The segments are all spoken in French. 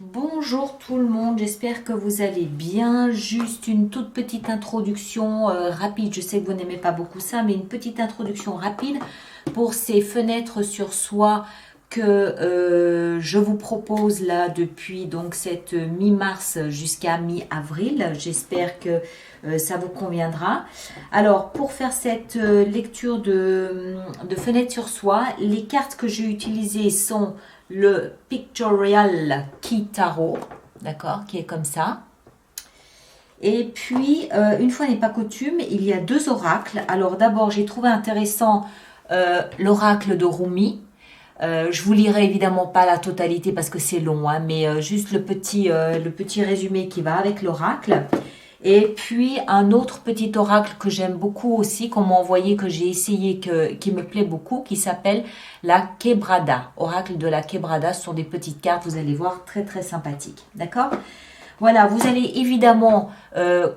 Bonjour tout le monde, j'espère que vous allez bien. Juste une toute petite introduction rapide. Je sais que vous n'aimez pas beaucoup ça, mais une petite introduction rapide pour ces fenêtres sur soi que je vous propose là depuis donc cette mi-mars jusqu'à mi-avril. J'espère que ça vous conviendra. Alors pour faire cette lecture de fenêtres sur soi, les cartes que j'ai utilisées sont le Pictorial Key Tarot, d'accord, qui est comme ça. Et puis, une fois n'est pas coutume, il y a deux oracles. Alors d'abord, j'ai trouvé intéressant l'oracle de Rumi. Je vous lirai évidemment pas la totalité parce que c'est long, hein, mais juste le petit résumé qui va avec l'oracle. Et puis un autre petit oracle que j'aime beaucoup aussi, qu'on m'a envoyé, que j'ai essayé, qui me plaît beaucoup, qui s'appelle la Quebrada. Oracle de la Quebrada, ce sont des petites cartes, vous allez voir, très très sympathiques. D'accord? Voilà, vous allez évidemment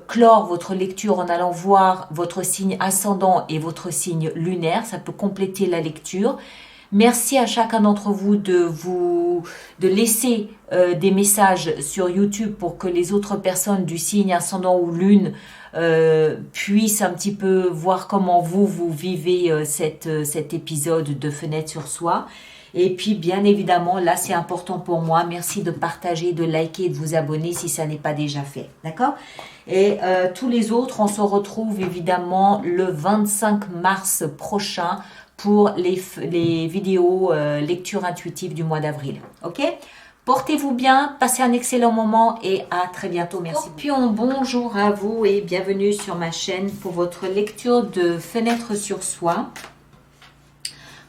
clore votre lecture en allant voir votre signe ascendant et votre signe lunaire. Ça peut compléter la lecture. Merci à chacun d'entre vous de laisser des messages sur YouTube pour que les autres personnes du signe ascendant ou lune puissent un petit peu voir comment vous vivez cet épisode de Fenêtre sur soi. Et puis, bien évidemment, là, c'est important pour moi. Merci de partager, de liker, de vous abonner si ça n'est pas déjà fait. D'accord? Et tous les autres, on se retrouve évidemment le 25 mars prochain pour les vidéos lecture intuitive du mois d'avril. Ok? Portez-vous bien, passez un excellent moment et à très bientôt. Merci. Scorpion, bonjour à vous et bienvenue sur ma chaîne pour votre lecture de Fenêtre sur soi.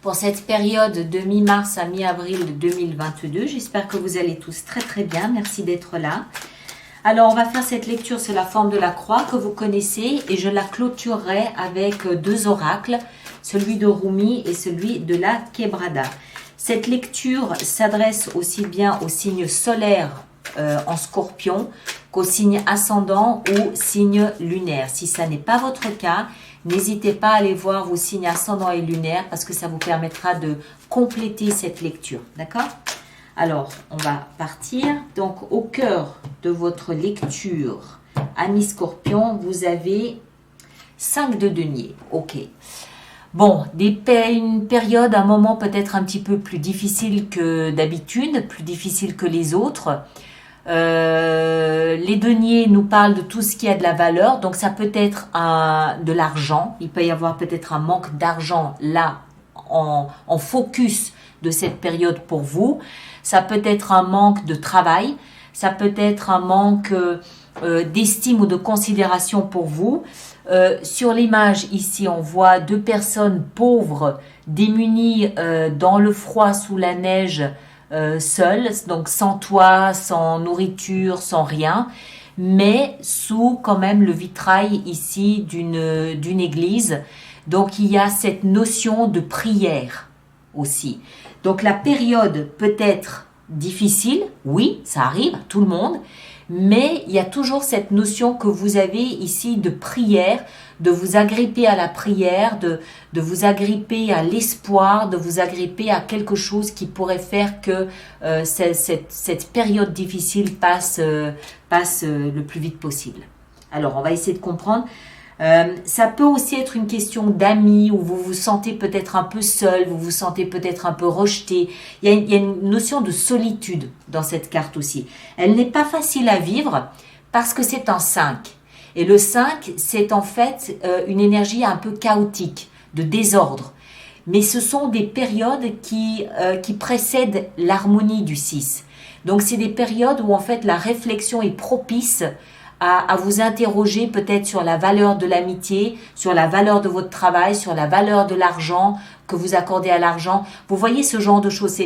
Pour cette période de mi-mars à mi-avril 2022. J'espère que vous allez tous très très bien. Merci d'être là. Alors, on va faire cette lecture sous la forme de la croix que vous connaissez et je la clôturerai avec deux oracles, celui de Rumi et celui de la Quebrada. Cette lecture s'adresse aussi bien au signe solaire en Scorpion qu'au signe ascendant ou signe lunaire. Si ça n'est pas votre cas, n'hésitez pas à aller voir vos signes ascendant et lunaire parce que ça vous permettra de compléter cette lecture. D'accord ? Alors, on va partir. Donc, au cœur de votre lecture, ami Scorpion, vous avez 5 de denier. Ok. Bon, une période, un moment peut-être un petit peu plus difficile que d'habitude, plus difficile que les autres. Les deniers nous parlent de tout ce qui a de la valeur, donc ça peut être de l'argent. Il peut y avoir peut-être un manque d'argent là, en focus de cette période pour vous. Ça peut être un manque de travail, ça peut être un manque d'estime ou de considération pour vous. Sur l'image ici, on voit deux personnes pauvres, démunies dans le froid, sous la neige, seules, donc sans toit, sans nourriture, sans rien, mais sous quand même le vitrail ici d'une église. Donc il y a cette notion de prière aussi. Donc la période peut être difficile, oui, ça arrive à tout le monde, mais il y a toujours cette notion que vous avez ici de prière, de vous agripper à la prière, de vous agripper à l'espoir, de vous agripper à quelque chose qui pourrait faire que cette période difficile passe le plus vite possible. Alors, on va essayer de comprendre. Ça peut aussi être une question d'amis où vous vous sentez peut-être un peu seul, vous vous sentez peut-être un peu rejeté. Il y a une notion de solitude dans cette carte aussi. Elle n'est pas facile à vivre parce que c'est un 5. Et le 5, c'est en fait une énergie un peu chaotique, de désordre. Mais ce sont des périodes qui précèdent l'harmonie du 6. Donc c'est des périodes où en fait la réflexion est propice à vous interroger peut-être sur la valeur de l'amitié, sur la valeur de votre travail, sur la valeur de l'argent que vous accordez à l'argent. Vous voyez ce genre de choses.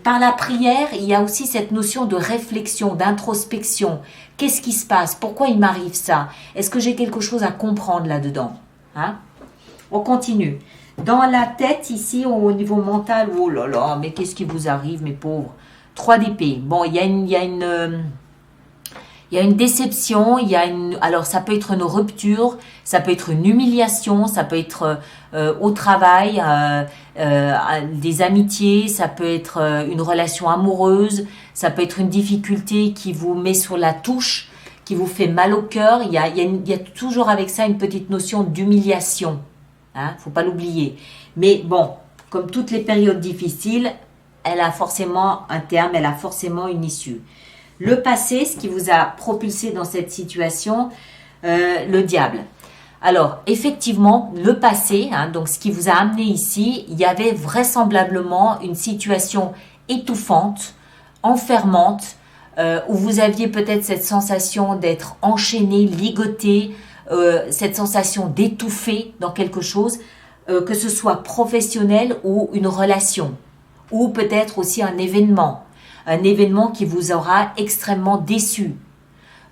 Par la prière, il y a aussi cette notion de réflexion, d'introspection. Qu'est-ce qui se passe? Pourquoi il m'arrive ça? Est-ce que j'ai quelque chose à comprendre là-dedans? Hein? On continue. Dans la tête, ici, au niveau mental, oh là là, mais qu'est-ce qui vous arrive, mes pauvres? 3 d'épée. Bon, il y a Il y a une déception, alors ça peut être une rupture, ça peut être une humiliation, ça peut être au travail, des amitiés, ça peut être une relation amoureuse, ça peut être une difficulté qui vous met sur la touche, qui vous fait mal au cœur. Il y a toujours avec ça une petite notion d'humiliation. Hein, faut pas l'oublier. Mais bon, comme toutes les périodes difficiles, elle a forcément un terme, elle a forcément une issue. Le passé, ce qui vous a propulsé dans cette situation, le diable. Alors, effectivement, le passé, hein, donc ce qui vous a amené ici, il y avait vraisemblablement une situation étouffante, enfermante, où vous aviez peut-être cette sensation d'être enchaîné, ligoté, cette sensation d'étouffer dans quelque chose, que ce soit professionnel ou une relation, ou peut-être aussi un événement qui vous aura extrêmement déçu.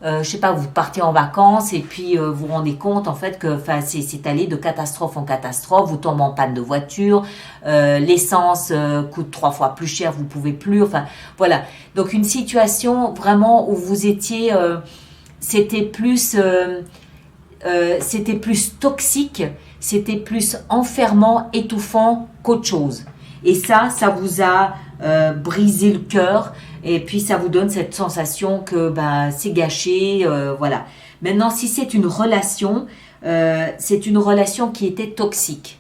Je sais pas, vous partez en vacances et puis vous vous rendez compte en fait que c'est allé de catastrophe en catastrophe, vous tombez en panne de voiture, l'essence coûte 3 fois plus cher, vous pouvez plus, enfin voilà. Donc une situation vraiment où vous étiez, c'était plus toxique, c'était plus enfermant, étouffant qu'autre chose. Et ça vous a brisé le cœur. Et puis, ça vous donne cette sensation que c'est gâché, voilà. Maintenant, si c'est une relation qui était toxique.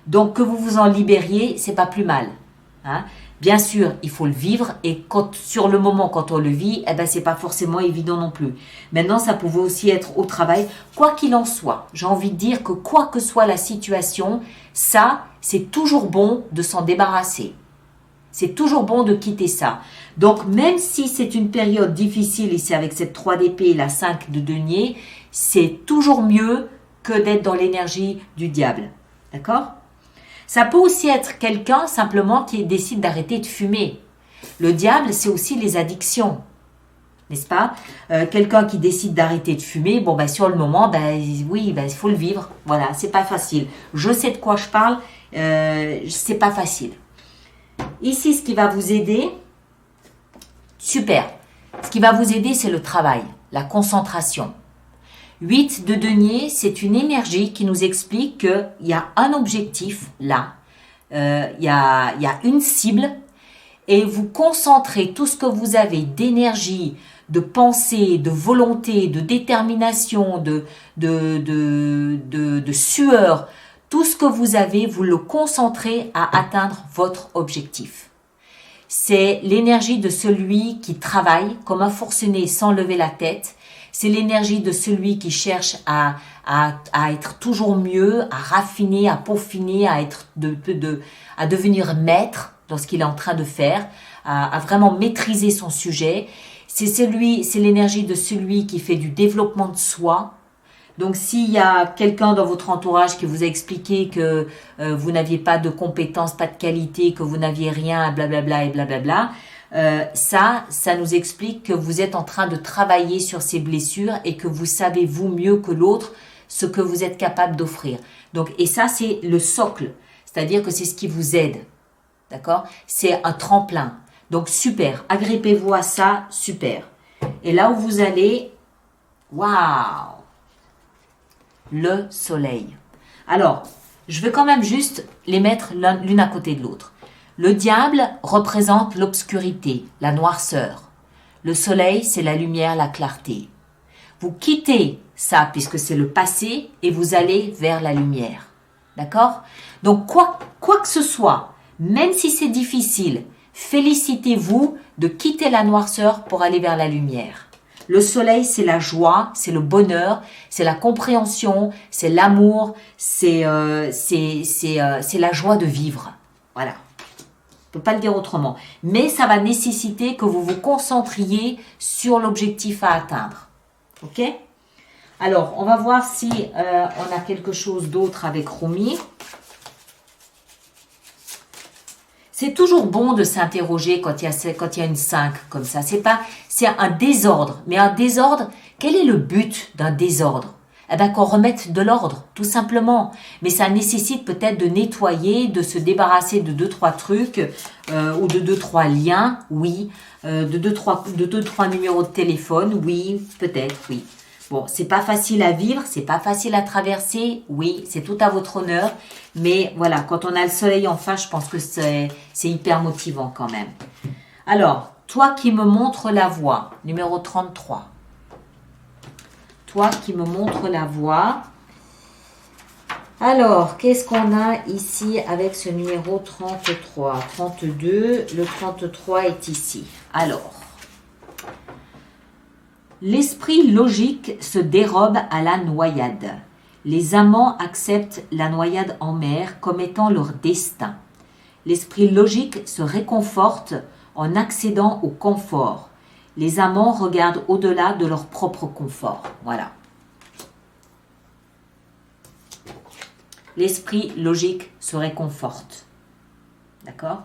Donc, que vous vous en libériez, c'est pas plus mal. Hein. Bien sûr, il faut le vivre et sur le moment, quand on le vit, c'est pas forcément évident non plus. Maintenant, ça pouvait aussi être au travail. Quoi qu'il en soit, j'ai envie de dire que quoi que soit la situation, ça, c'est toujours bon de s'en débarrasser. C'est toujours bon de quitter ça. Donc, même si c'est une période difficile, ici avec cette 3 d'épée et la 5 de denier, c'est toujours mieux que d'être dans l'énergie du diable. D'accord ? Ça peut aussi être quelqu'un simplement qui décide d'arrêter de fumer. Le diable, c'est aussi les addictions. N'est-ce pas ? Quelqu'un qui décide d'arrêter de fumer, sur le moment, oui, il faut le vivre. Voilà, c'est pas facile. Je sais de quoi je parle, c'est pas facile. Ici, ce qui va vous aider, super. Ce qui va vous aider, c'est le travail, la concentration. 8 de denier, c'est une énergie qui nous explique qu'il y a un objectif là, il y a une cible et vous concentrez tout ce que vous avez d'énergie, de pensée, de volonté, de détermination, de sueur, tout ce que vous avez, vous le concentrez à atteindre votre objectif. C'est l'énergie de celui qui travaille comme un forcené sans lever la tête. C'est l'énergie de celui qui cherche à être toujours mieux, à raffiner, à peaufiner, à devenir maître dans ce qu'il est en train de faire, à vraiment maîtriser son sujet. C'est l'énergie de celui qui fait du développement de soi. Donc, s'il y a quelqu'un dans votre entourage qui vous a expliqué que vous n'aviez pas de compétences, pas de qualité, que vous n'aviez rien, blablabla et blablabla, ça nous explique que vous êtes en train de travailler sur ces blessures et que vous savez, vous, mieux que l'autre, ce que vous êtes capable d'offrir. Donc, et ça, c'est le socle. C'est-à-dire que c'est ce qui vous aide. D'accord ? C'est un tremplin. Donc, super. Agrippez-vous à ça, super. Et là où vous allez, waouh! Le soleil. Alors, je vais quand même juste les mettre l'une à côté de l'autre. Le diable représente l'obscurité, la noirceur. Le soleil, c'est la lumière, la clarté. Vous quittez ça puisque c'est le passé et vous allez vers la lumière. D'accord ? Donc, quoi que ce soit, même si c'est difficile, félicitez-vous de quitter la noirceur pour aller vers la lumière. Le soleil, c'est la joie, c'est le bonheur, c'est la compréhension, c'est l'amour, c'est la joie de vivre. Voilà. On ne peut pas le dire autrement. Mais ça va nécessiter que vous vous concentriez sur l'objectif à atteindre. Ok ? Alors, on va voir si on a quelque chose d'autre avec Rumi. C'est toujours bon de s'interroger quand il y a une 5 comme ça. C'est un désordre. Mais un désordre, quel est le but d'un désordre ? eh ben, qu'on remette de l'ordre, tout simplement. Mais ça nécessite peut-être de nettoyer, de se débarrasser de 2-3 trucs ou de 2-3 liens, oui. De 2-3 numéros de téléphone, oui, peut-être, oui. Bon, c'est pas facile à vivre, c'est pas facile à traverser, oui, c'est tout à votre honneur. Mais voilà, quand on a le soleil en face, je pense que c'est hyper motivant quand même. Alors, toi qui me montres la voie, numéro 33. Toi qui me montres la voie. Alors, qu'est-ce qu'on a ici avec ce numéro 33 32, le 33 est ici. Alors, l'esprit logique se dérobe à la noyade. Les amants acceptent la noyade en mer comme étant leur destin. L'esprit logique se réconforte en accédant au confort. Les amants regardent au-delà de leur propre confort. Voilà. L'esprit logique se réconforte. D'accord?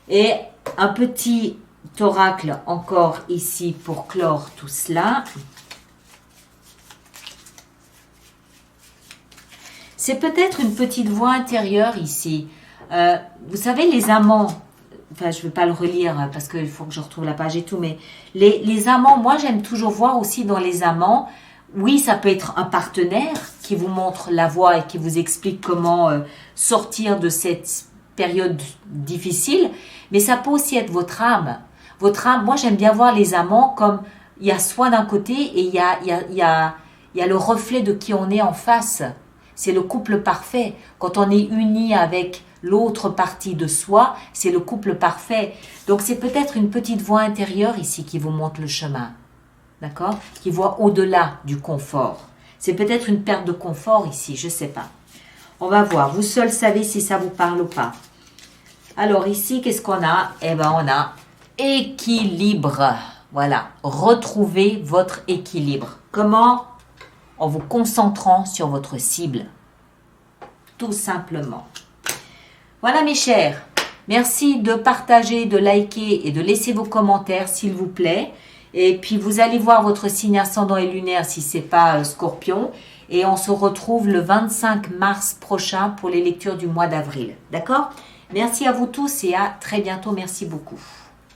Et un petit oracle encore ici pour clore tout cela. C'est peut-être une petite voix intérieure ici. Vous savez, les amants, enfin je ne vais pas le relire parce qu'il faut que je retrouve la page et tout, mais les amants, moi j'aime toujours voir aussi dans les amants, oui, ça peut être un partenaire qui vous montre la voie et qui vous explique comment sortir de cette période difficile, mais ça peut aussi être votre âme. Votre âme, moi j'aime bien voir les amants comme il y a soi d'un côté et il y a le reflet de qui on est en face. C'est le couple parfait. Quand on est uni avec l'autre partie de soi, c'est le couple parfait. Donc c'est peut-être une petite voix intérieure ici qui vous montre le chemin. D'accord? Qui voit au-delà du confort. C'est peut-être une perte de confort ici, je ne sais pas. On va voir. Vous seul savez si ça vous parle ou pas. Alors ici, qu'est-ce qu'on a? Eh bien, on a équilibre. Voilà. Retrouvez votre équilibre. Comment? En vous concentrant sur votre cible. Tout simplement. Voilà mes chers. Merci de partager, de liker et de laisser vos commentaires s'il vous plaît. Et puis vous allez voir votre signe ascendant et lunaire si ce n'est pas Scorpion. Et on se retrouve le 25 mars prochain pour les lectures du mois d'avril. D'accord? Merci à vous tous et à très bientôt. Merci beaucoup.